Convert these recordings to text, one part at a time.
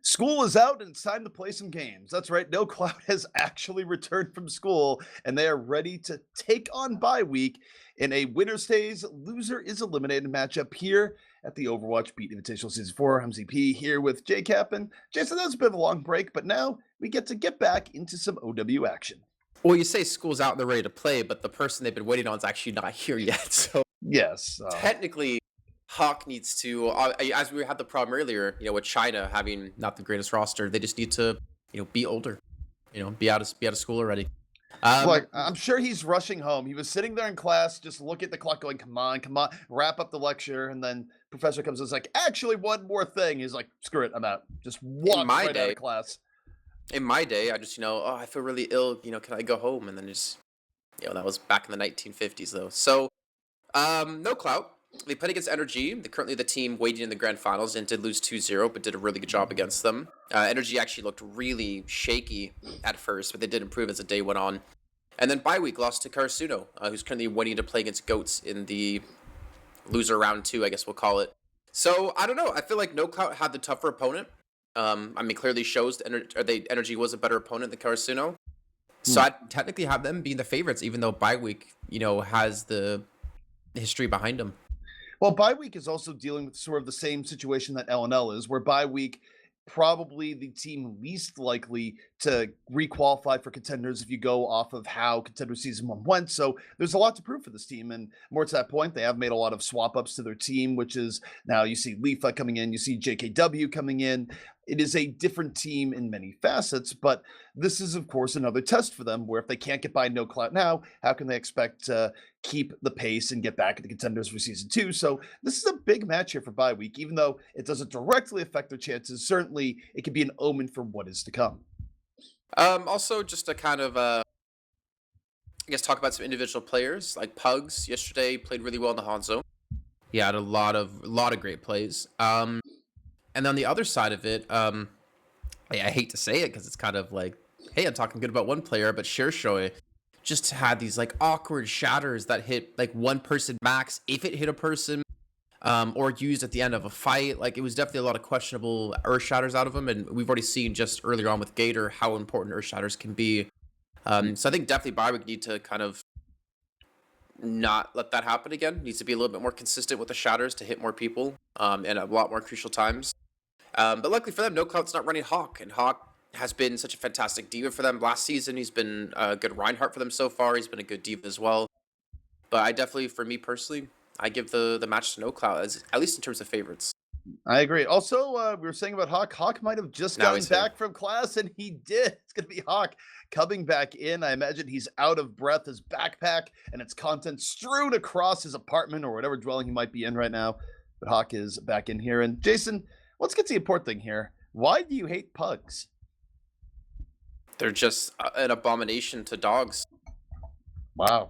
School is out and it's time to play some games. That's right, no Clout has actually returned from school and they are ready to take on bye week in a winner stays, loser is eliminated matchup here at the Overwatch Beat Invitational Season 4. I'm ZP here with JCap and Jason. That was a bit of a long break, but now we get back into some OW action. Well, you say school's out and they're ready to play, but the person they've been waiting on is actually not here yet. So Yes. technically, Hawk needs to, as we had the problem earlier, with China having not the greatest roster, they just need to, be older, be out of school already. Like, I'm sure he's rushing home. He was sitting there in class, just look at the clock going, come on, wrap up the lecture. And then professor comes and is like, actually, one more thing. He's like, screw it, I'm out. Just walks right out of class. In my day, I just, oh, I feel really ill, can I go home? And then just, that was back in the 1950s, though. So, no Clout. They played against Energy. They're currently the team waiting in the grand finals and did lose 2-0, but did a really good job against them. Energy actually looked really shaky at first, but they did improve as the day went on. And then bye week lost to Karasuno, who's currently waiting to play against Goats in the loser round 2, I guess we'll call it. So, I don't know. I feel like No Clout had the tougher opponent. Clearly shows Energy was a better opponent than Karasuno. So I'd technically have them being the favorites, even though bye week, has the history behind them. Well, bye week is also dealing with sort of the same situation that LNL is, where bye week probably the team least likely to requalify for contenders if you go off of how contender season 1 went. So there's a lot to prove for this team. And more to that point, they have made a lot of swap ups to their team, which is now you see Leafa coming in, you see JKW coming in. It is a different team in many facets, but this is, of course, another test for them where if they can't get by No Clout now, how can they expect to keep the pace and get back at the contenders for season 2? So this is a big match here for bye week, even though it doesn't directly affect their chances. Certainly, it could be an omen for what is to come. Also, just to kind of, I guess, talk about some individual players, like Pugs yesterday played really well in the Hanzo. He had a lot of great plays. And on the other side of it, I hate to say it because it's kind of like, hey, I'm talking good about one player, but Shershoy just had these like awkward shatters that hit like one person max if it hit a person, or used at the end of a fight. Like it was definitely a lot of questionable earth shatters out of him, and we've already seen just earlier on with Gator how important earth shatters can be. So I think definitely Bai would need to kind of not let that happen again. Needs to be a little bit more consistent with the shatters to hit more people, and a lot more crucial times. But luckily for them, No Clout's not running Hawk, and Hawk has been such a fantastic diva for them last season. He's been a good Reinhardt for them so far. He's been a good diva as well. But I definitely, for me personally, I give the match to No Clout, as at least in terms of favorites. I agree. Also, we were saying about Hawk. Hawk might have just gotten back from class, and he did. It's going to be Hawk coming back in. I imagine he's out of breath, his backpack, and its contents strewn across his apartment or whatever dwelling he might be in right now. But Hawk is back in here. And Jason, let's get to the important thing here. Why do you hate Pugs? They're just an abomination to dogs. Wow.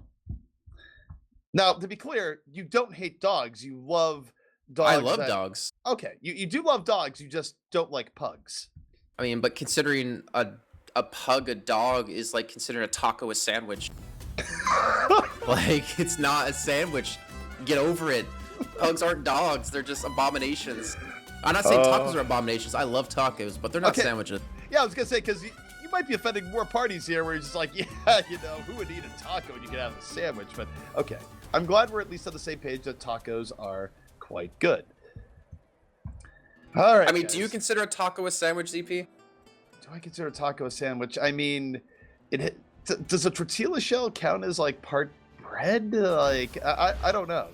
Now, to be clear, you don't hate dogs. You love dogs. I love dogs. Okay, you do love dogs. You just don't like pugs. I mean, but considering a pug a dog is like considering a taco a sandwich. Like, it's not a sandwich. Get over it. Pugs aren't dogs. They're just abominations. I'm not saying tacos are abominations. I love tacos, but they're not sandwiches. Yeah, I was going to say, because you might be offending more parties here where you're just like, yeah, who would eat a taco when you could have a sandwich? But okay, I'm glad we're at least on the same page that tacos are quite good. All right. I mean, guys. Do you consider a taco a sandwich, ZP? Do I consider a taco a sandwich? I mean, does a tortilla shell count as like part bread? Like, I don't know.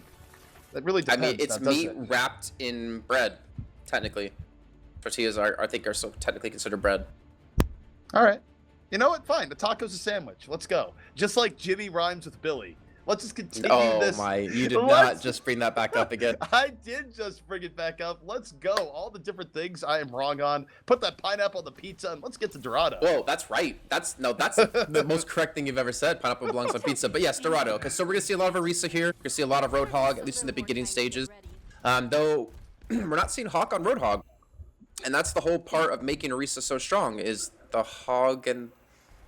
That really depends. I mean, it's meat wrapped in bread, technically. Tortillas I think are so technically considered bread. All right. You know what? Fine. The taco's a sandwich. Let's go. Just like Jimmy rhymes with Billy. Let's just continue this. Oh my, you did not just bring that back up again. I did just bring it back up. Let's go. All the different things I am wrong on. Put that pineapple on the pizza and let's get to Dorado. Whoa, that's right. That's the most correct thing you've ever said. Pineapple belongs on pizza. But yes, Dorado. Okay, so we're going to see a lot of Orisa here. We're going to see a lot of Roadhog, at least in the beginning stages. Though, we're not seeing Hawk on Roadhog. And that's the whole part of making Orisa so strong, is the Hog and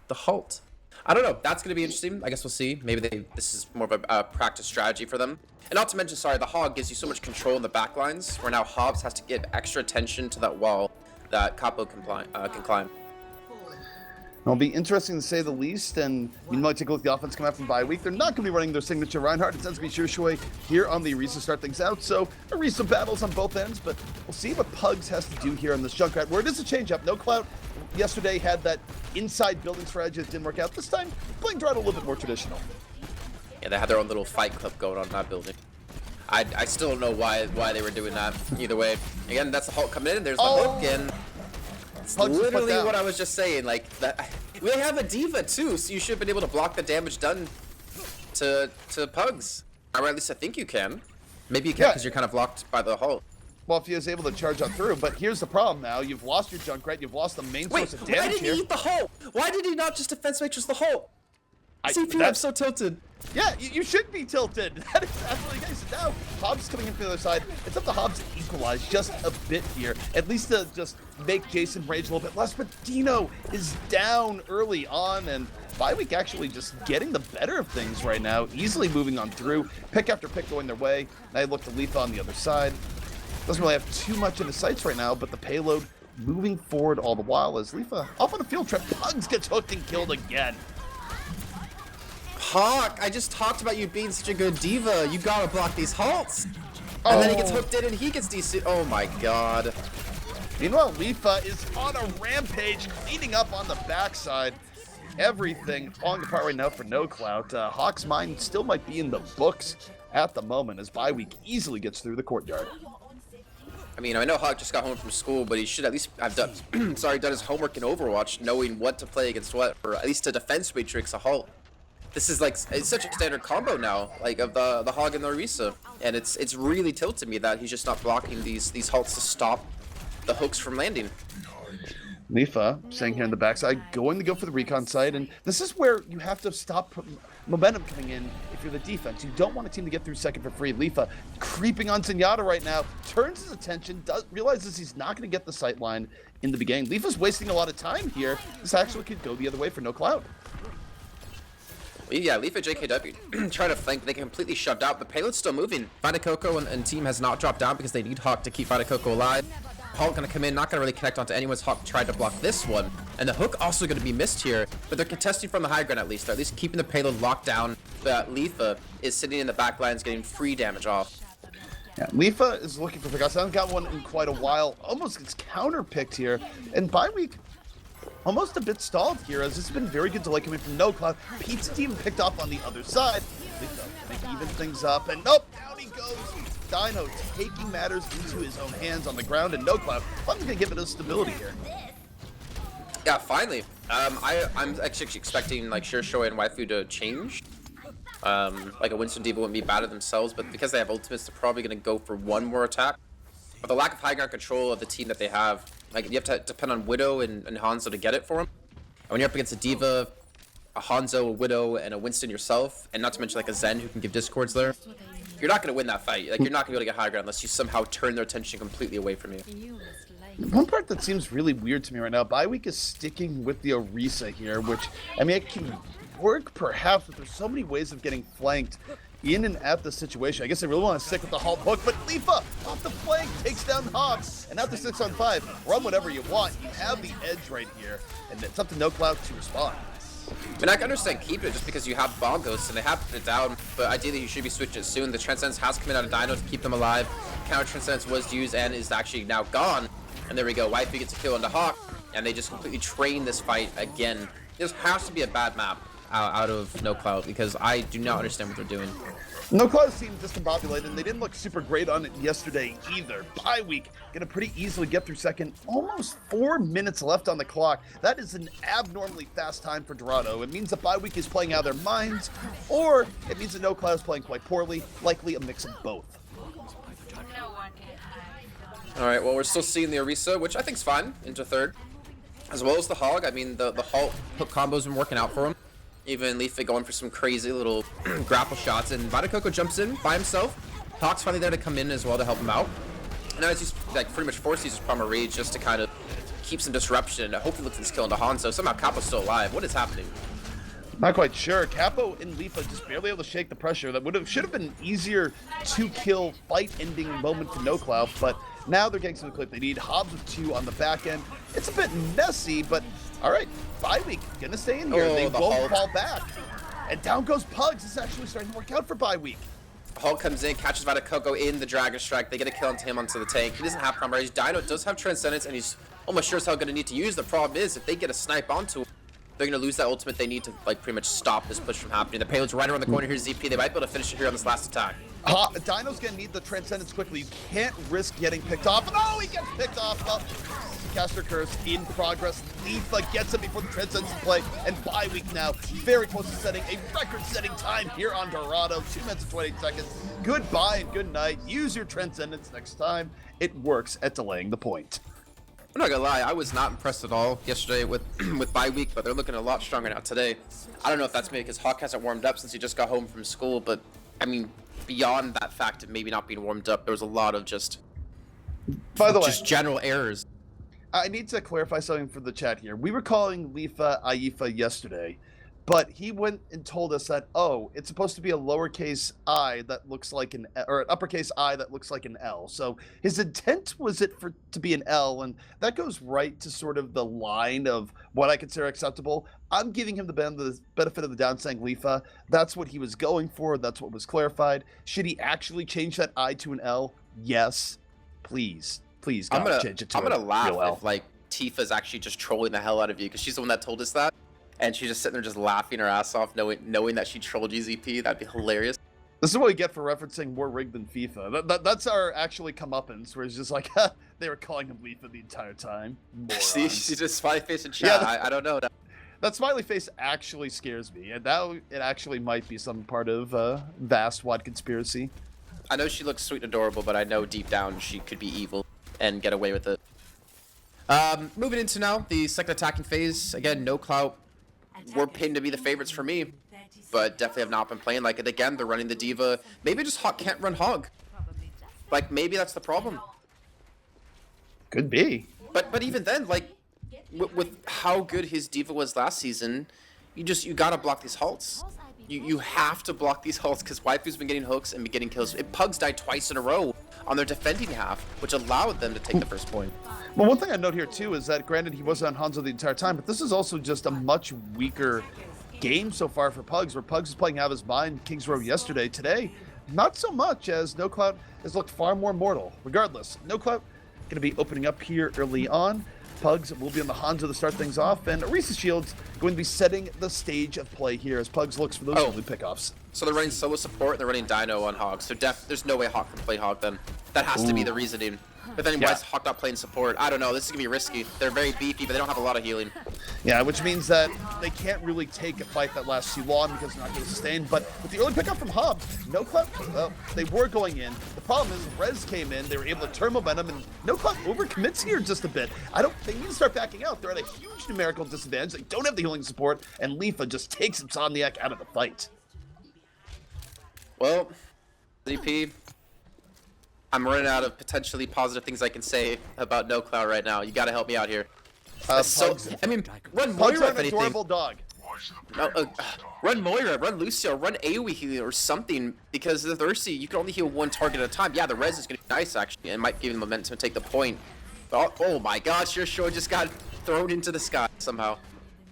the Halt. I don't know. That's going to be interesting. I guess we'll see. Maybe this is more of a practice strategy for them. And not to mention, sorry, the Hog gives you so much control in the backlines, where now Hobbs has to give extra attention to that wall. that Capo can climb. It'll be interesting to say the least, and you might take a look at the offense coming out from bye week. They're not going to be running their signature Reinhardt. It tends to be Shurshui here on the Orisa to start things out. So Orisa battles on both ends, but we'll see what Pugs has to do here on this Junkrat, where it is a change-up. No Clout yesterday had that inside building strategy that didn't work out. This time, playing Dorado a little bit more traditional. Yeah, they had their own little fight club going on in that building. I still don't know why they were doing that. Either way, again, that's the Hulk coming in. There's the hook, and it's literally what I was just saying. Like that, we have a diva too, so you should have been able to block the damage done to Pugs. Or at least I think you can. Maybe you can because you're kind of blocked by the Hulk. Well, if he was able to charge on through, but here's the problem now. You've lost your Junkrat, you've lost the main source of damage why did he eat the Hulk? Why did he not just defense matrix the Hulk? CP, I'm so tilted. Yeah, you should be tilted. That is absolutely nice. Now, Hobbs is coming in from the other side. It's up to Hobbs to equalize just a bit here, at least to just make Jason rage a little bit less. But Dino is down early on, and Bi-Week actually just getting the better of things right now, easily moving on through. Pick after pick going their way. Now you look to Leafa on the other side. Doesn't really have too much in his sights right now, but the payload moving forward all the while as Leafa off on a field trip. Pugs gets hooked and killed again. Hawk, I just talked about you being such a good diva. You gotta block these halts. And then he gets hooked in and he gets DC. Oh my god. Meanwhile, Leafa is on a rampage, cleaning up on the backside. Everything falling apart right now for No Clout. Hawk's mind still might be in the books at the moment as Bi-Week easily gets through the courtyard. I mean, I know Hawk just got home from school, but he should at least have done, done his homework in Overwatch, knowing what to play against what, or at least a defense matrix a halt. This is like, it's such a standard combo now, like of the Hog and the Orisa, and it's really tilted me that he's just not blocking these halts to stop the hooks from landing. Leafa, staying here on the backside, going to go for the recon side, and this is where you have to stop momentum coming in if you're the defense. You don't want a team to get through second for free. Leafa creeping on Zenyatta right now, turns his attention, realizes he's not going to get the sight line in the beginning. Leafa's wasting a lot of time here. This actually could go the other way for No Clout. Yeah, Leafa JKW try to flank, they get completely shoved out, but payload's still moving. Vita Coco and team has not dropped down because they need Hawk to keep Vita Coco alive. Hulk gonna come in, not gonna really connect onto anyone's. Hawk tried to block this one, and the hook also gonna be missed here, but they're contesting from the high ground at least. They're at least keeping the payload locked down, but Leafa is sitting in the back lines getting free damage off. Yeah, Leafa is looking for pickups. I haven't got one in quite a while. Almost gets counter-picked here, and Bi-Week almost a bit stalled here as it's been very good delay coming from No Cloud. Pete's team picked up on the other side. Leafa even things up, and nope, down he goes. Dino taking matters into his own hands on the ground, and No Cloud finally gonna give it a stability here. Yeah, finally. I'm actually expecting like Shurshui and Waifu to change. Like a Winston Diva wouldn't be bad at themselves, but because they have ultimates, they're probably gonna go for one more attack. But the lack of high ground control of the team that they have, like you have to depend on Widow and Hanzo to get it for them. And when you're up against a Diva, a Hanzo, a Widow, and a Winston yourself, and not to mention like a Zen who can give discords there, you're not going to win that fight. Like, you're not going to be able to get high ground unless you somehow turn their attention completely away from you. One part that seems really weird to me right now, Bi-Week is sticking with the Orisa here, which, I mean, it can work perhaps, but there's so many ways of getting flanked in and at the situation. I guess they really want to stick with the Hulk hook, but Leafa off the flank takes down Hawks, and after 6-on-5, run whatever you want. You have the edge right here, and it's up to No Cloud to respond. I mean, I can understand keep it just because you have Bomb Ghosts and they have put it down, but ideally you should be switching it soon. The Transcendence has come in out of Dino to keep them alive. Counter Transcendence was used and is actually now gone. And there we go, Waifu gets a kill on the Hawk, and they just completely train this fight again. This has to be a bad map out of No Cloud because I do not understand what they're doing. No Cloud seemed discombobulated, and they didn't look super great on it yesterday either. Bi-Week gonna pretty easily get through second. Almost 4 minutes left on the clock. That is an abnormally fast time for Dorado. It means that Bi-Week is playing out of their minds, or it means that No Cloud is playing quite poorly, likely a mix of both. Alright, well, we're still seeing the Orisa, which I think is fine, into third. As well as the Hog. I mean, the Halt hook combo's been working out for him. Even Leafa going for some crazy little grapple shots, and Vita Coco jumps in by himself. Hawk's finally there to come in as well to help him out. And now he's like pretty much forced to use his Primal Rage just to kind of keep some disruption and hopefully look for this kill into Hanzo. Somehow Capo's still alive. What is happening? Not quite sure. Capo and Lifa just barely able to shake the pressure. That should have been an easier 2-kill fight-ending moment for No Clout, but now they're getting some clip. They need Hobbs with 2 on the back end. It's a bit messy, but all right, bye week gonna stay in here. Oh, They the won't Hulk. fall back. And down goes Pugs. It's actually starting to work out for bye week. Hulk comes in, catches Vita Coco in the Dragon Strike. They get a kill onto him onto the tank. He doesn't have Prime Rage. Dino does have Transcendence, and he's almost sure as hell going to need to use. The problem is, if they get a snipe onto him, they're going to lose that ultimate. They need to like pretty much stop this push from happening. The payload's right around the corner. Here's ZP. They might be able to finish it here on this last attack. Dino's going to need the Transcendence quickly. You can't risk getting picked off. Oh, he gets picked off. Well, Caster Curse in progress. Lifa gets it before the Transcendence in play. And bye week now, very close to setting a record-setting time here on Dorado. 2 minutes and 28 seconds. Goodbye and good night. Use your Transcendence next time. It works at delaying the point. I'm not gonna lie, I was not impressed at all yesterday with with bye week, but they're looking a lot stronger now today. I don't know if that's maybe because Hawk hasn't warmed up since he just got home from school, but I mean, beyond that fact of maybe not being warmed up, there was a lot of just general errors. I need to clarify something for the chat here. We were calling Lifa Aifa yesterday, but he went and told us that, oh, it's supposed to be a lowercase I that looks like an, or an uppercase I that looks like an L. So his intent was to be an L, and that goes right to sort of the line of what I consider acceptable. I'm giving him the benefit of the doubt, saying Lifa, that's what he was going for. That's what was clarified. Should he actually change that I to an L? Yes. Please, God, change it to I'm gonna laugh real L. if like Tifa's actually just trolling the hell out of you because she's the one that told us that, and she's just sitting there just laughing her ass off, knowing that she trolled GZP. That'd be hilarious. This is what we get for referencing more rigged than FIFA. That's our actually comeuppance, where it's just like, they were calling him Lifa the entire time. See, she's just smiley face in chat. Yeah, I don't know. That smiley face actually scares me, and it actually might be some part of vast wide conspiracy. I know she looks sweet and adorable, but I know deep down she could be evil and get away with it. Moving into now the second attacking phase. Again, No Clout were pinned to be the favorites for me, but definitely have not been playing like it. Again, they're running the Diva. Maybe just Hawk can't run Hog. Like, maybe that's the problem. Could be. But even then, like, with how good his Diva was last season, you gotta block these halts. You have to block these halts because Waifu's been getting hooks and been getting kills. Pugs died twice in a row on their defending half, which allowed them to take the first point. Well, one thing I note here too is that granted he wasn't on Hanzo the entire time, but this is also just a much weaker game so far for Pugs, where Pugs is playing out of his mind Kings Row yesterday. Today, not so much, as No Clout has looked far more mortal. Regardless, No Clout going to be opening up here early on. Pugs will be on the Hanzo to start things off, and Orisa's Shield's going to be setting the stage of play here as Pugs looks for those early pickoffs. So they're running solo support and they're running Dino on Hog. So there's no way Hawk can play Hog then. That has to be the reasoning. But then why is Hawk not playing support? I don't know. This is going to be risky. They're very beefy, but they don't have a lot of healing. Yeah, which means that they can't really take a fight that lasts too long because they're not going to sustain. But with the early pickup from Hobbs, No Clout, well, they were going in. The problem is Rez came in. They were able to turn momentum, and No Clout overcommits here just a bit. They need to start backing out. They're at a huge numerical disadvantage. They don't have the healing support, and Lifa just takes Insomniac out of the fight. Well, ZP, I'm running out of potentially positive things I can say about No Clout right now. You got to help me out here. I mean, run Pugs Moira are if an anything. adorable dog. No, run Moira, run Lucio, run AoE healing or something, because the Thirsty, you can only heal one target at a time. Yeah, the res is going to be nice, actually, and might give him momentum to take the point. But, oh my gosh, your show just got thrown into the sky somehow.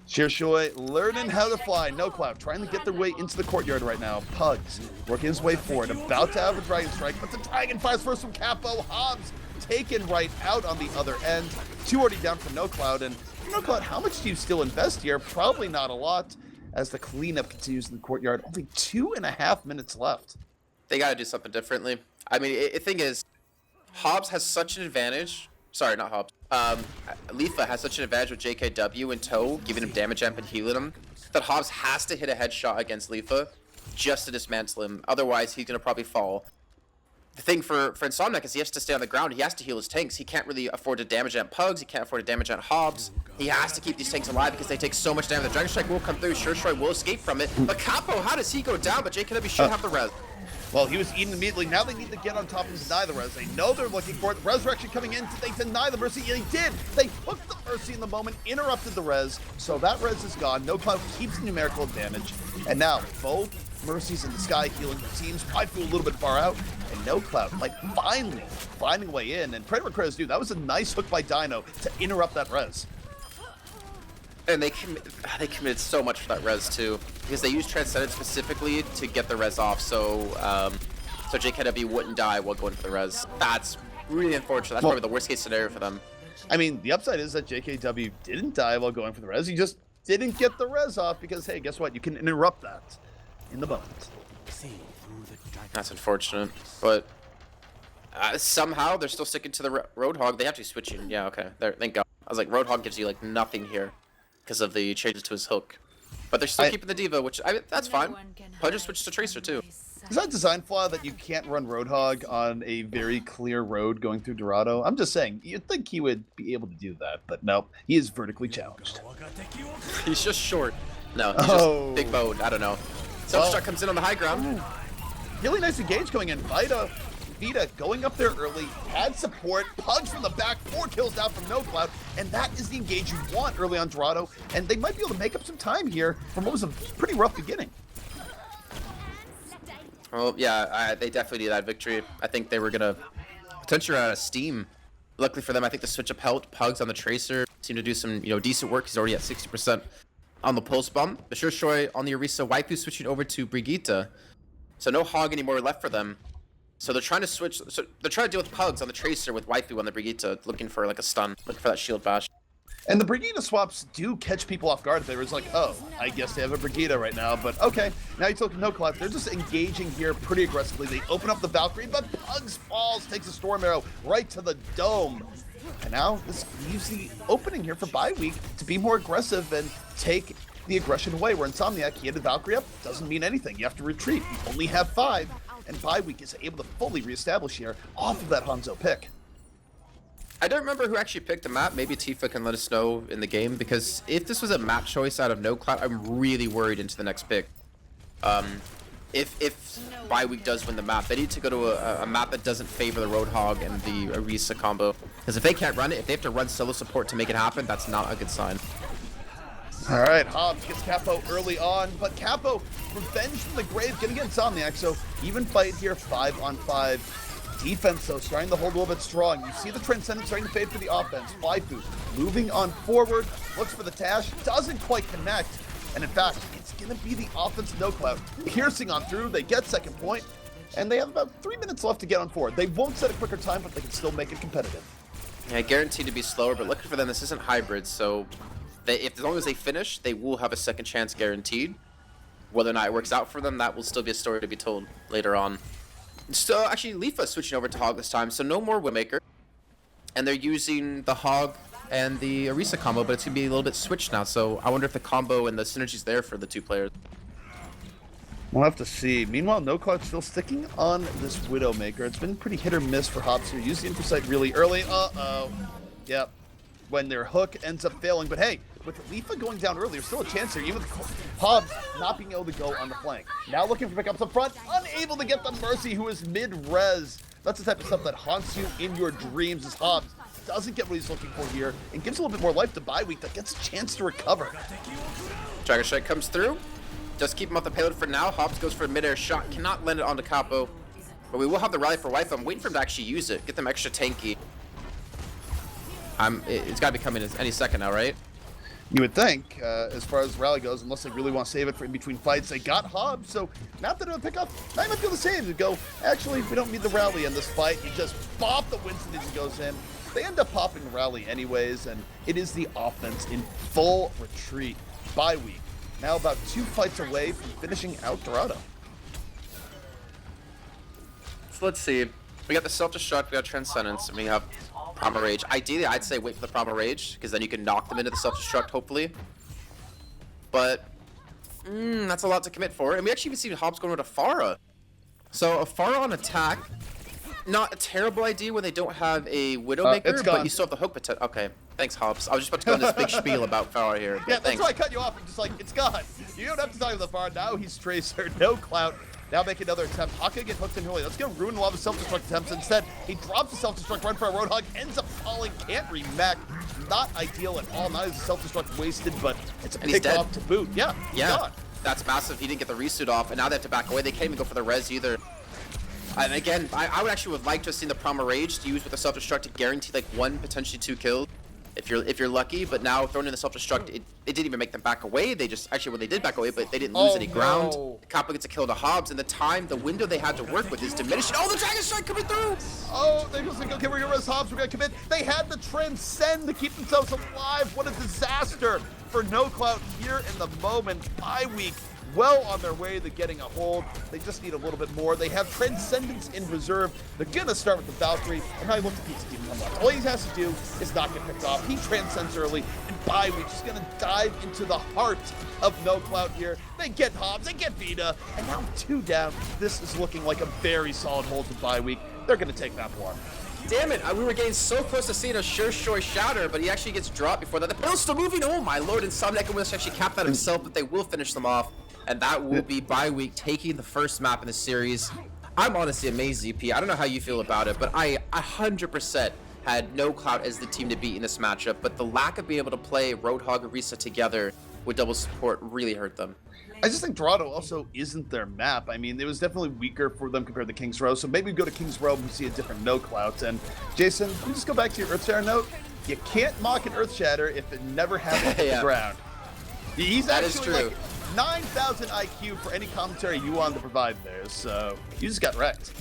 Shirshoi learning how to fly. No Clout trying to get their way into the courtyard right now. Pugs working his way forward. About to have a Dragon Strike, but the Dragon fires first from Capo. Hobbs taken right out on the other end. 2 already down for No Clout. And No Clout, how much do you still invest here? Probably not a lot, as the cleanup continues in the courtyard. Only 2.5 minutes left. They got to do something differently. I mean, the thing is, Hobbs has such an advantage. Sorry, not Hobbs. Lifa has such an advantage with JKW in tow, giving him damage amp and healing him, that Hobbs has to hit a headshot against Lifa just to dismantle him. Otherwise, he's going to probably fall. The thing for Insomniac is he has to stay on the ground. He has to heal his tanks. He can't really afford to damage amp Pugs. He can't afford to damage amp Hobbs. He has to keep these tanks alive because they take so much damage. The Dragon Strike will come through. Shirshoi will escape from it. But Capo, how does he go down? But JKW should have the res. Well, he was eaten immediately. Now they need to get on top and deny the res. They know they're looking for it. Resurrection coming in. They deny the Mercy. They did. They hooked the Mercy in the moment, interrupted the res. So that res is gone. No Clout keeps the numerical advantage. And now both Mercies in the sky healing the teams. Waifu a little bit far out. And No Clout, like, finally finding a way in. And Predator credits do. That was a nice hook by Dino to interrupt that res. And they committed so much for that res too, because they used Transcendence specifically to get the res off, so JKW wouldn't die while going for the res. That's really unfortunate. That's probably the worst case scenario for them. I mean, the upside is that JKW didn't die while going for the res. He just didn't get the res off because, hey, guess what? You can interrupt that in the moment. That's unfortunate, but somehow they're still sticking to the Roadhog. They have to be switching. Yeah, okay. There, thank God. I was like, Roadhog gives you like nothing here because of the changes to his hook. But they're still keeping the Diva, which that's fine. Probably just switch to Tracer too. Is that a design flaw that you can't run Roadhog on a very clear road going through Dorado? I'm just saying, you'd think he would be able to do that, but no, he is vertically challenged. He's just short. No, he's just big bowed. I don't know. Self-destruct comes in on the high ground. Really nice engage going in. Vita going up there early, had support, Pugs from the back, 4 kills down from No Clout, and that is the engage you want early on Dorado, and they might be able to make up some time here from what was a pretty rough beginning. Well, yeah, they definitely need that victory. I think they were going to potentially run out of steam. Luckily for them, I think the switch of Pugs on the Tracer seemed to do some decent work. He's already at 60% on the pulse bomb. The Sure Shoy on the Orisa, Waifu switching over to Brigitte. So no Hog anymore left for them. So they're trying to switch. So they're trying to deal with Pugs on the Tracer with Waifu on the Brigitte, looking for like a stun, looking for that shield bash. And the Brigitte swaps do catch people off guard. They was like, oh, I guess they have a Brigitte right now, but okay. Now you took No Clout. They're just engaging here pretty aggressively. They open up the Valkyrie, but Pugs falls, takes a Storm Arrow right to the dome. And now this leaves the opening here for bye week to be more aggressive and take the aggression away. Where Insomniac, he had a Valkyrie up, doesn't mean anything. You have to retreat. You only have 5. And bye week is able to fully reestablish here off of that Hanzo pick. I don't remember who actually picked the map. Maybe Tifa can let us know in the game, because if this was a map choice out of No Clout, I'm really worried into the next pick. If bye week does win the map, they need to go to a map that doesn't favor the Roadhog and the Orisa combo. Because if they can't run it, if they have to run solo support to make it happen, that's not a good sign. All right, Hobbs gets Capo early on, but Capo, revenge from the grave, gonna get Insomniac, so even fight here, 5-on-5. Defense, though, starting to hold a little bit strong. You see the Transcendence starting to fade for the offense. Waifu moving on forward, looks for the Tash, doesn't quite connect, and in fact, it's gonna be the offense No Clout, piercing on through, they get second point, and they have about 3 minutes left to get on forward. They won't set a quicker time, but they can still make it competitive. Yeah, guaranteed to be slower, but luckily for them, this isn't hybrid, so as long as they finish, they will have a second chance guaranteed. Whether or not it works out for them, that will still be a story to be told later on. So actually, Lifa switching over to Hog this time, so no more Windmaker. And they're using the Hog and the Orisa combo, but it's going to be a little bit switched now, so I wonder if the combo and the synergy's there for the 2 players. We'll have to see. Meanwhile, No Clout still sticking on this Widowmaker. It's been pretty hit or miss for Hobbs here. Use the Infocyte really early. Yep. When their hook ends up failing, but hey, with Lifa going down early, there's still a chance here, even with Hobbs not being able to go on the flank. Now looking for pickups up front, unable to get the Mercy, who is mid-res. That's the type of stuff that haunts you in your dreams, as Hobbs doesn't get what he's looking for here, and gives a little bit more life to bye week that gets a chance to recover. Dragon Strike comes through, just keep him off the payload for now. Hobbs goes for a mid-air shot, cannot land it onto Capo, but we will have the rally for Waifu. I'm waiting for him to actually use it, get them extra tanky. It's got to be coming any second now, right? You would think, as far as the rally goes, unless they really want to save it for in between fights. They got Hobbs, so now that they're going to pick up, I might feel the same to go, actually, we don't need the rally in this fight. You just bop the Winston as he goes in. They end up popping the rally anyways, and it is the offense in full retreat. Bye week. Now about 2 fights away from finishing out Dorado. So let's see. We got the Self-Destruct, we got Transcendence, and we have Primal Rage. Ideally, I'd say wait for the Primal Rage, because then you can knock them into the Self-Destruct, hopefully. But, that's a lot to commit for. And we actually even see Hobbs going over to Pharah. So, a Pharah on attack, not a terrible idea when they don't have a Widowmaker, but you still have the hook potential. Okay, thanks, Hobbs. I was just about to go on this big spiel about Pharah here. Yeah, thanks. that's why I cut you off. I'm just like, it's gone. You don't have to talk about the Pharah. Now he's Tracer, No Clout. Now make another attempt. Haka get hooked in early. That's going to ruin a lot of self-destruct attempts. Instead, he drops the self-destruct right for a Roadhog, ends up falling, can't remech. Not ideal at all. Not as a self-destruct wasted, but it's a pick off to boot. Yeah, yeah. That's massive. He didn't get the resuit off, and now they have to back away. They can't even go for the res either. And again, I would actually like to have seen the Promo Rage used with the self-destruct to guarantee like 1, potentially 2 kills. If you're lucky, but now throwing in the self-destruct, it didn't even make them back away. They just, actually, well, they did back away, but they didn't lose any ground. Kappa gets a kill to Hobbs, and the window they had to work with is diminishing. Oh, the Dragon Strike coming through! Oh, they just like, okay, we're gonna res Hobbs, we're gonna commit. They had to transcend to keep themselves alive. What a disaster for No Clout here in the moment. Bye week. Well on their way to getting a hold. They just need a little bit more. They have Transcendence in reserve. They're going to start with the Valkyrie, and now he looks at Pizza Team come left. All he has to do is not get picked off. He transcends early, and bye week just going to dive into the heart of No Clout here. They get Hobbs, they get Vita, and now 2 down. This is looking like a very solid hold to bye week. They're going to take that one. Damn it, we were getting so close to seeing a sure shatter, but he actually gets dropped before that. The Bill's still moving. Oh my lord, Insomniac will actually cap that himself, but they will finish them off. And that will be bye week taking the first map in the series. I'm honestly amazed, ZP. I don't know how you feel about it, but I 100% had No Clout as the team to beat in this matchup, but the lack of being able to play Roadhog and Risa together with double support really hurt them. I just think Dorado also isn't their map. I mean, it was definitely weaker for them compared to King's Row, so maybe we go to King's Row and we see a different No Clout. And Jason, let me just go back to your Earthshatter note. You can't mock an Earthshatter if it never happened to the ground. He's that actually is true. Like 9,000 IQ for any commentary you wanted to provide there, so you just got wrecked.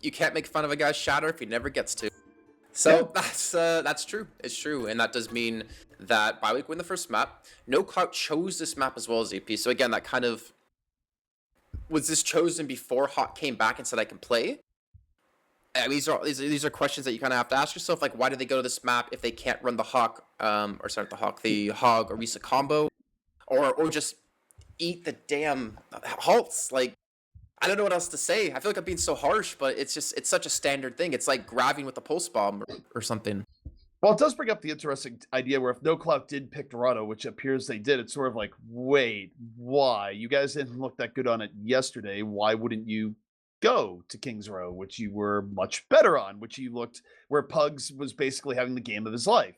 You can't make fun of a guy's shatter if he never gets to. So that's true. It's true, and that does mean that bye week win the first map. No Clout chose this map as well as EP. So again, that kind of was this chosen before Hawk came back and said I can play. And these are questions that you kind of have to ask yourself, like why did they go to this map if they can't run the Hawk the Hog Orisa combo, or just eat the damn halts? Like, I don't know what else to say. I feel like I'm being so harsh, but it's such a standard thing. It's like grabbing with a pulse bomb or something. Well, it does bring up the interesting idea where if No Clout did pick Dorado, which appears they did, it's sort of like, wait, why? You guys didn't look that good on it yesterday. Why wouldn't you go to King's Row, which you were much better on, which you looked where Pugs was basically having the game of his life?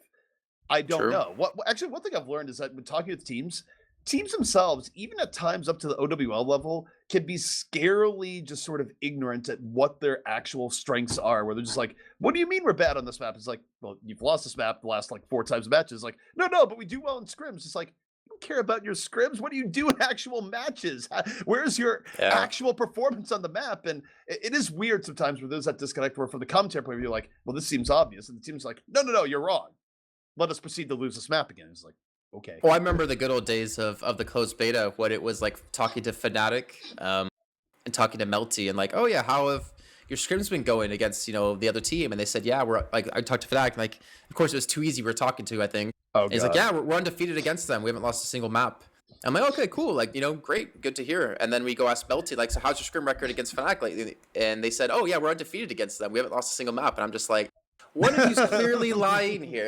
I don't know. Actually, one thing I've learned is that when talking with teams themselves, even at times up to the OWL level, can be scarily just sort of ignorant at what their actual strengths are, where they're just like, what do you mean we're bad on this map? It's like, well, you've lost this map the last like 4 times matches. Like, no, but we do well in scrims. It's like, I don't care about your scrims. What do you do in actual matches? Where's your actual performance on the map? And it is weird sometimes where there's that disconnect where from the commentary point of view, like, well, this seems obvious. And the team's like, no, you're wrong. Let us proceed to lose this map again. It's like, okay. Well, I remember the good old days of the closed beta, what it was like talking to Fnatic and talking to Melty and like, oh yeah, how have your scrims been going against, the other team? And they said, yeah, we're like, I talked to Fnatic, and like, of course it was too easy. We were talking to, I think. Oh, and he's like, yeah, we're undefeated against them. We haven't lost a single map. I'm like, okay, cool. Like, great. Good to hear. And then we go ask Melty, like, so how's your scrim record against Fnatic lately? And they said, oh yeah, we're undefeated against them. We haven't lost a single map. And I'm just like, one of you's clearly lying here.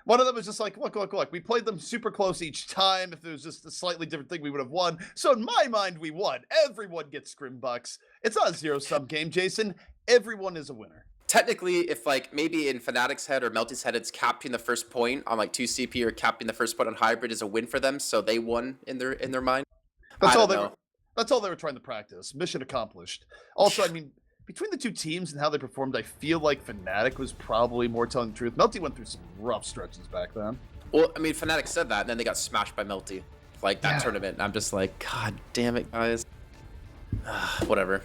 One of them was just like, look. We played them super close each time. If it was just a slightly different thing, we would have won. So in my mind, we won. Everyone gets scrim bucks. It's not a zero-sum game, Jason. Everyone is a winner. Technically, if like maybe in Fnatic's head or Melty's head, it's capturing the first point on like 2CP or capturing the first point on hybrid is a win for them, so they won in their mind. That's all they were trying to practice. Mission accomplished. Also, I mean, between the two teams and how they performed, I feel like Fnatic was probably more telling the truth. Melty went through some rough stretches back then. Well, I mean, Fnatic said that, and then they got smashed by Melty, like that tournament. And I'm just like, God damn it, guys. Whatever.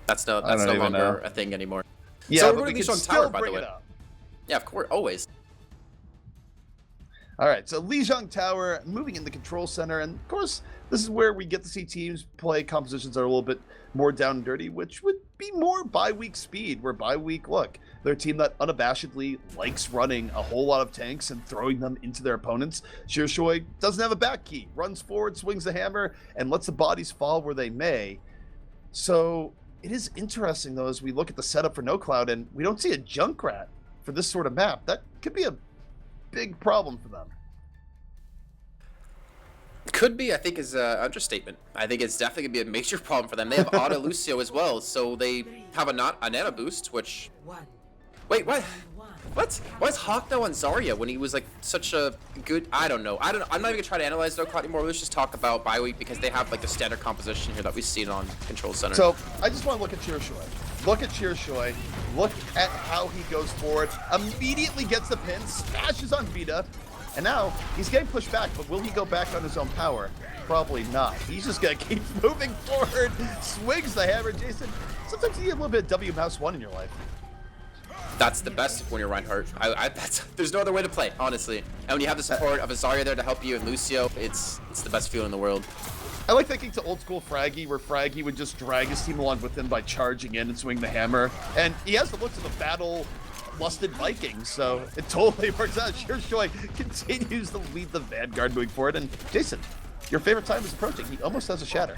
That's no longer a thing anymore. Yeah, so but we can still bring it up. Yeah, of course, always. All right, so Lijiang Tower moving in the control center, and of course, this is where we get to see teams play compositions that are a little bit more down and dirty, which would be more bye-week speed, where bye-week, look, they're a team that unabashedly likes running a whole lot of tanks and throwing them into their opponents. Shirshoi doesn't have a back key, runs forward, swings the hammer, and lets the bodies fall where they may. So it is interesting, though, as we look at the setup for No Clout, and we don't see a Junkrat for this sort of map. That could be a big problem for them. Could be, I think, is an understatement. I think it's definitely going to be a major problem for them. They have Auto Lucio as well, so they have a nano boost, which... Wait, what? What? Why is Hawk now on Zarya when he was like such a good... I don't know. I'm not even going to try to analyze No Clout anymore. Let's just talk about bye week because they have like the standard composition here that we've seen on Control Center. So, I just want to look at Chirshoy. Look at Chirshoy. Look at how he goes forward. Immediately gets the pin, smashes on Vita. And now, he's getting pushed back, but will he go back on his own power? Probably not. He's just going to keep moving forward. Swings the hammer, Jason. Sometimes you need a little bit of W Mouse 1 in your life. That's the best when you're Reinhardt. There's no other way to play, honestly. And when you have the support of a Zarya there to help you and Lucio, it's the best feeling in the world. I like thinking to old school Fraggy, where Fraggy would just drag his team along with him by charging in and swinging the hammer. And he has the looks of a battle-lusted Viking, so it totally works out. Chirshoy continues to lead the Vanguard moving forward. And Jason, your favorite time is approaching. He almost has a shatter.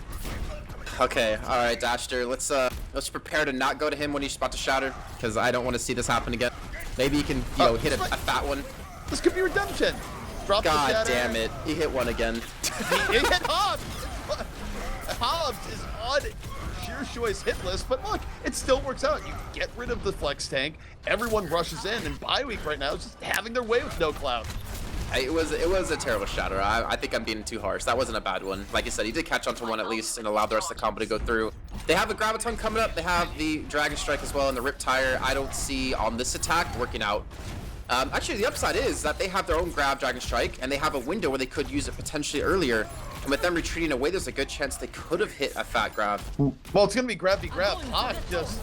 Okay, all right, Dashter. Let's prepare to not go to him when he's about to shatter, because I don't want to see this happen again. Maybe he can, hit a fat one. This could be redemption. Drop God the shatter. damn it! He hit one again. He hit Hobbs. Hobbs is on Chirshoy's hit list, but look, it still works out. You get rid of the flex tank. Everyone rushes in, and bye week right now is just having their way with No Clout. It was a terrible shatter. I think I'm being too harsh. That wasn't a bad one. Like I said, he did catch onto one at least and allowed the rest of the combo to go through. They have the Graviton coming up. They have the Dragon Strike as well and the Rip Tire. I don't see on this attack working out. Actually, the upside is that they have their own Grab Dragon Strike and they have a window where they could use it potentially earlier. And with them retreating away, there's a good chance they could have hit a fat grab. Well, it's going to be grab v grab. Hawk just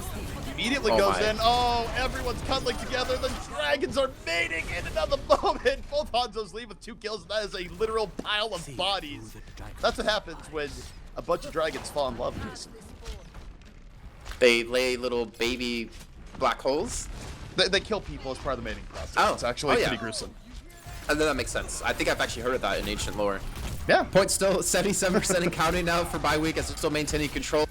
immediately goes in. Oh, everyone's cuddling together. The dragons are mating in another moment. Both Hanzos leave with 2 kills, and that is a literal pile of bodies. That's what happens when a bunch of dragons fall in love, Jason. They lay little baby black holes. They kill people as part of the mating process. Oh. It's actually pretty gruesome. And then that makes sense. I think I've actually heard of that in ancient lore. Yeah. Point still 77% and counting now for bye week as they're still maintaining control.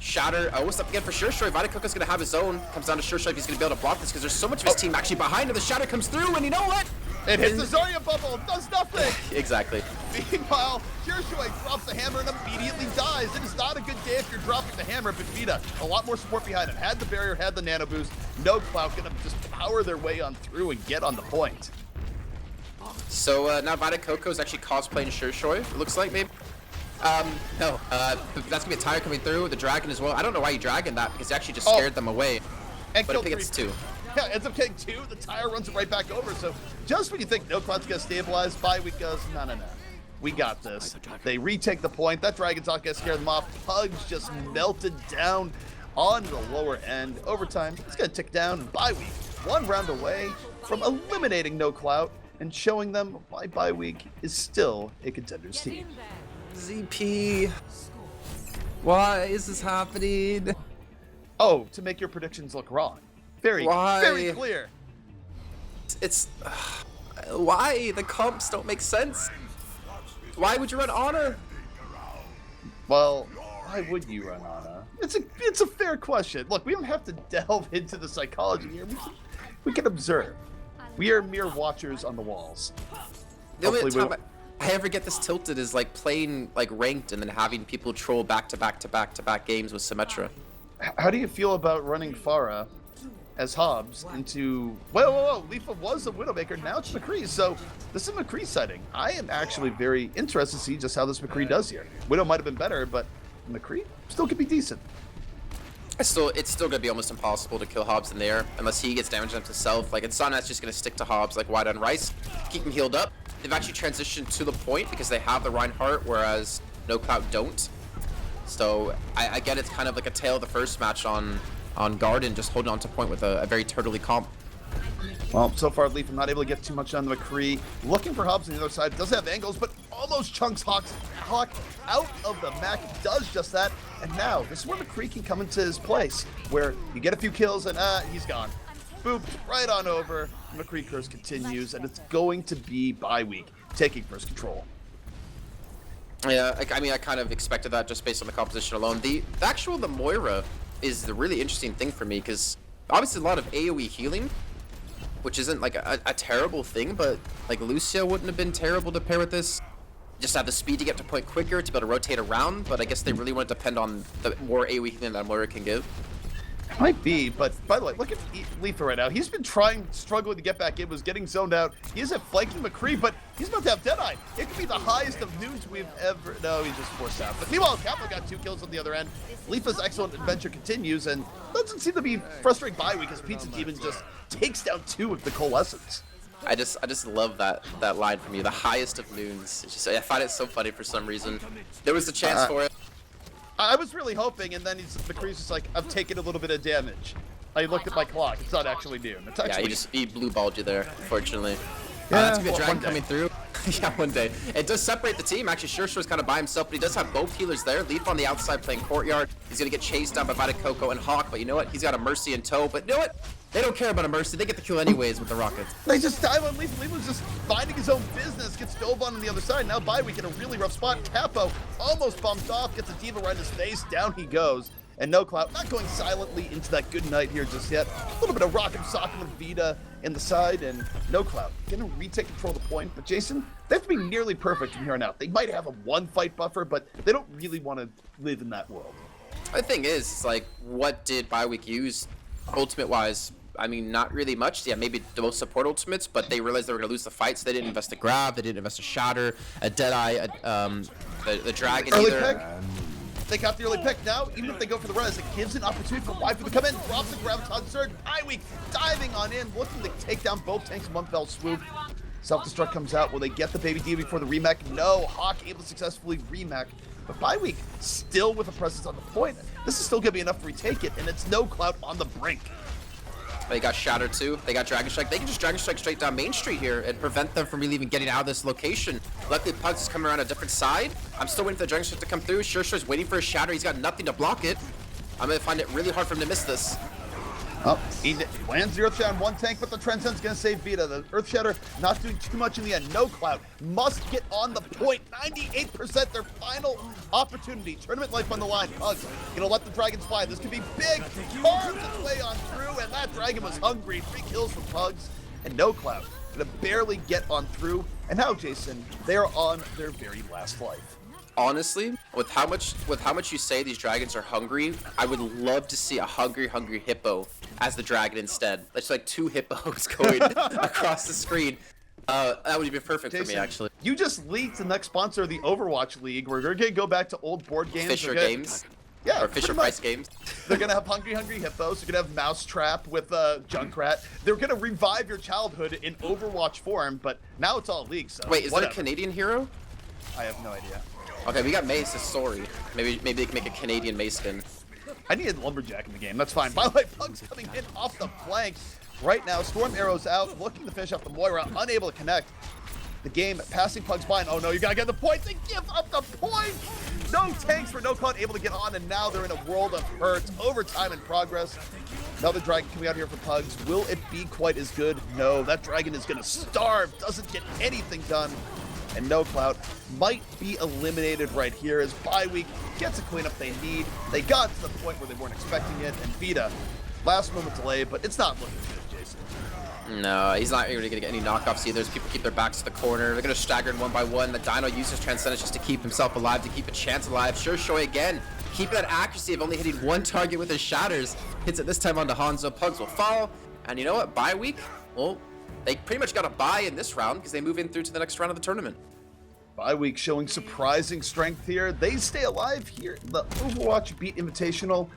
Shatter. What's up again for Chirshoy? Vitacook's going to have his own. Comes down to Chirshoy if he's going to be able to block this because there's so much of his team actually behind him. The Shatter comes through, and you know what? It hits the Zarya bubble. Does nothing. Exactly. Meanwhile, Chirshoy drops the hammer and immediately dies. It is not a good day if you're dropping the hammer, but Vita, a lot more support behind him. Had the barrier, had the nano boost. No Clout going to just power their way on through and get on the point. So now Vita Coco is actually cosplaying Chirshoy, it looks like, maybe. No, that's gonna be a tire coming through, the dragon as well. I don't know why you dragging that because he actually just scared them away. And but I think it's 2. Yeah, ends up getting 2. The tire runs it right back over. So just when you think No Clout's gonna stabilize, bye week goes, no. We got this. They retake the point. That dragon's not gonna scare them off. Pugs just melted down on the lower end. Overtime, it's gonna tick down. Bye week, 1 round away from eliminating No Clout and showing them why bye week is still a contender's team. ZP, why is this happening? Oh, to make your predictions look wrong. Very clear. It's why the comps don't make sense. Why would you run Honor? Well, why would you run Ana? It's a fair question. Look, we don't have to delve into the psychology here. We can observe. We are mere watchers on the walls. The only time I ever get this tilted is like playing like ranked and then having people troll back to back games with Symmetra. How do you feel about running Pharah as Hobbs into... Whoa. Leafa was a Widowmaker, now it's McCree. So this is McCree's setting. I am actually very interested to see just how this McCree does here. Widow might have been better, but McCree still could be decent. It's still gonna be almost impossible to kill Hobbs in there unless he gets damage on himself. Like Insana's just gonna stick to Hobbs like Wide on Rice, keep him healed up. They've actually transitioned to the point because they have the Reinhardt, whereas No Clout don't. So I get it's kind of like a tail of the first match on Garden, just holding on to point with a very turtly comp. Well, so far Leaf not able to get too much on the McCree. Looking for Hobbs on the other side. Does have angles, but almost chunks Hawk out of the Mac. Does just that. And now, this is where McCree can come into his place, where you get a few kills and he's gone. Boop, right on over. McCree curse continues, and it's going to be bye week, taking first control. Yeah, I mean, I kind of expected that just based on the composition alone. The Moira is the really interesting thing for me, because obviously a lot of AoE healing, which isn't like a terrible thing, but like Lucio wouldn't have been terrible to pair with this. just have the speed to get to point quicker, to be able to rotate around, but I guess they really want to depend on the more AoE healing that Moira can give. Might be, but by the way, look at Leafa right now. He's been struggling to get back in, was getting zoned out. He isn't flanking McCree, but he's about to have Deadeye. It could be the highest of noons we've ever... No, he just forced out. But meanwhile, Kappa got 2 kills on the other end. Leafa's excellent adventure continues, and doesn't seem to be frustrating Bi-Week as Pizza Demon just takes down 2 of the Coalescence. I just love that line from you, the highest of noons. It's just, I find it so funny for some reason. There was a chance for it. I was really hoping, and then McCree's just like, I've taken a little bit of damage. I looked at my clock. It's not actually noon. It's actually... Yeah, he blue balled you there, unfortunately. Yeah, that's a good dragon one coming through. Yeah, one day. It does separate the team. Actually, Shurshu's kind of by himself, but he does have both healers there. Leaf on the outside playing Courtyard. He's going to get chased down by Vita Coco and Hawk, but you know what? He's got a Mercy in tow, but you know what? They don't care about a Mercy. They get the kill anyways with the rockets. They just dive on Leaf. Leaf was just finding his own business. Gets dove on the other side. Now Bi-Week in a really rough spot. Capo almost bumped off. Gets a Diva right in his face. Down he goes. And no Clout not going silently into that good night here just yet. A little bit of rock and sock with Vita in the side, and no Clout gonna retake control of the point. But Jason, they have to be nearly perfect from here on out. They might have a 1 fight buffer, but they don't really want to live in that world. The thing is, like, what did Bi-Week use ultimate-wise? I mean, not really much. Yeah, maybe the most support ultimates, but they realized they were going to lose the fight, so they didn't invest a grab, they didn't invest a shatter, a Deadeye, the dragon early either. Pick. They got the early pick. Now, even if they go for the res, it gives an opportunity for Waifu to come in, drops the Graviton Surge. Bi-Week diving on in, looking to take down both tanks in one fell swoop. Self-destruct comes out. Will they get the baby D before the remake? No. Hawk able to successfully remake. But Bi-Week still with a presence on the point. This is still going to be enough to retake it, and it's no Clout on the brink. They got Shatter too. They got Dragon Strike. They can just Dragon Strike straight down Main Street here and prevent them from really even getting out of this location. Luckily, Pugs is coming around a different side. I'm still waiting for the Dragon Strike to come through. Shurshu's waiting for a Shatter. He's got nothing to block it. I'm going to find it really hard for him to miss this. Oh, he lands the Earth Shatter on one tank, but the Transcend's going to save Vita. The Earth Shatter not doing too much in the end. No Clout must get on the point. 98% their final opportunity. Tournament life on the line. Pugs going to let the Dragons fly. This could be big. Carves its way on through, and that Dragon was hungry. 3 kills for Pugs, and no Clout going to barely get on through. And now, Jason, they are on their very last life. Honestly, with how much you say these dragons are hungry, I would love to see a hungry hippo as the dragon instead. That's like 2 hippos going across the screen. That would be perfect Jason, for me, actually. You just leaked the next sponsor of the Overwatch League. We're going to go back to old board games. Fisher Games. Yeah, or Fisher Price Games. They're going to have hungry hippos. They're going to have Mousetrap with Junkrat. They're going to revive your childhood in Overwatch form, but now it's all League, so wait, is whatever. that a Canadian hero? I have no idea. Okay, we got Mace as Sorry. Maybe they can make a Canadian Mace skin. I need a Lumberjack in the game. That's fine. By the way, Pugs coming in off the flank. Right now, Storm Arrow's out, looking to finish off the Moira, unable to connect. The game passing Pugs by, and oh no, you gotta get the point. They give up the point. No tanks for no Clout able to get on, and now they're in a world of hurt. Overtime in progress. Another dragon coming out here for Pugs. Will it be quite as good? No, that dragon is gonna starve. Doesn't get anything done. And no Clout might be eliminated right here as Bi-Week gets a cleanup they need. They got to the point where they weren't expecting it, and Vita, last moment delay, but it's not looking good, Jason. No, he's not really going to get any knockoffs either. People keep their backs to the corner. They're going to stagger in 1 by 1. The Dino uses Transcendence just to keep himself alive, to keep a chance alive. Shurshu again, keeping that accuracy of only hitting 1 target with his shatters. Hits it this time onto Hanzo. Pugs will fall. And you know what? Bi-Week, well, they pretty much got a bye in this round because they move in through to the next round of the tournament. Bi-Week showing surprising strength here. They stay alive here. The Overwatch beat Invitational.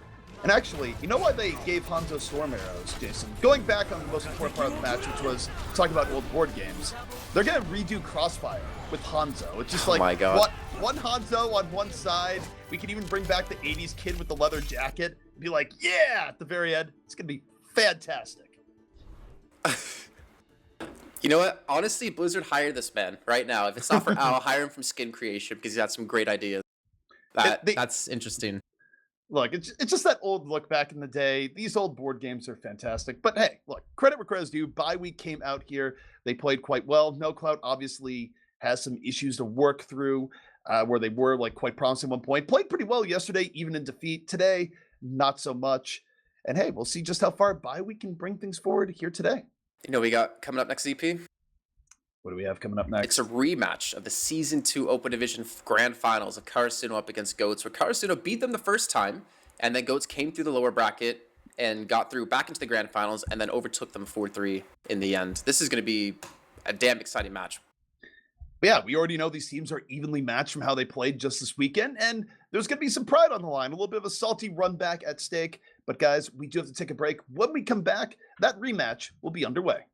And actually, you know why they gave Hanzo Storm Arrows, Jason? Going back on the most important part of the match, which was talking about old board games, they're going to redo Crossfire with Hanzo. It's just like, my God. One Hanzo on one side. We can even bring back the 80s kid with the leather jacket. Be like, yeah, at the very end. It's going to be fantastic. You know what? Honestly, Blizzard hired this man right now. If it's not for Al, hire him from Skin Creation because he's got some great ideas. That's interesting. Look, it's just that old look back in the day. These old board games are fantastic. But hey, look, credit where credit's due. Bi-Week came out here. They played quite well. No Clout obviously has some issues to work through where they were like quite promising at one point. Played pretty well yesterday, even in defeat. Today, not so much. And hey, we'll see just how far Bi-Week can bring things forward here today. You know, we got coming up next EP. What do we have coming up It's a next? rematch of the Season 2 Open Division Grand Finals of Karasuno up against Goats, where Karasuno beat them the first time, and then Goats came through the lower bracket and got through back into the Grand Finals, and then overtook them 4-3 in the end. This is going to be a damn exciting match. But yeah, we already know these teams are evenly matched from how they played just this weekend, and there's going to be some pride on the line, a little bit of a salty run back at stake. But guys, we do have to take a break. When we come back, that rematch will be underway.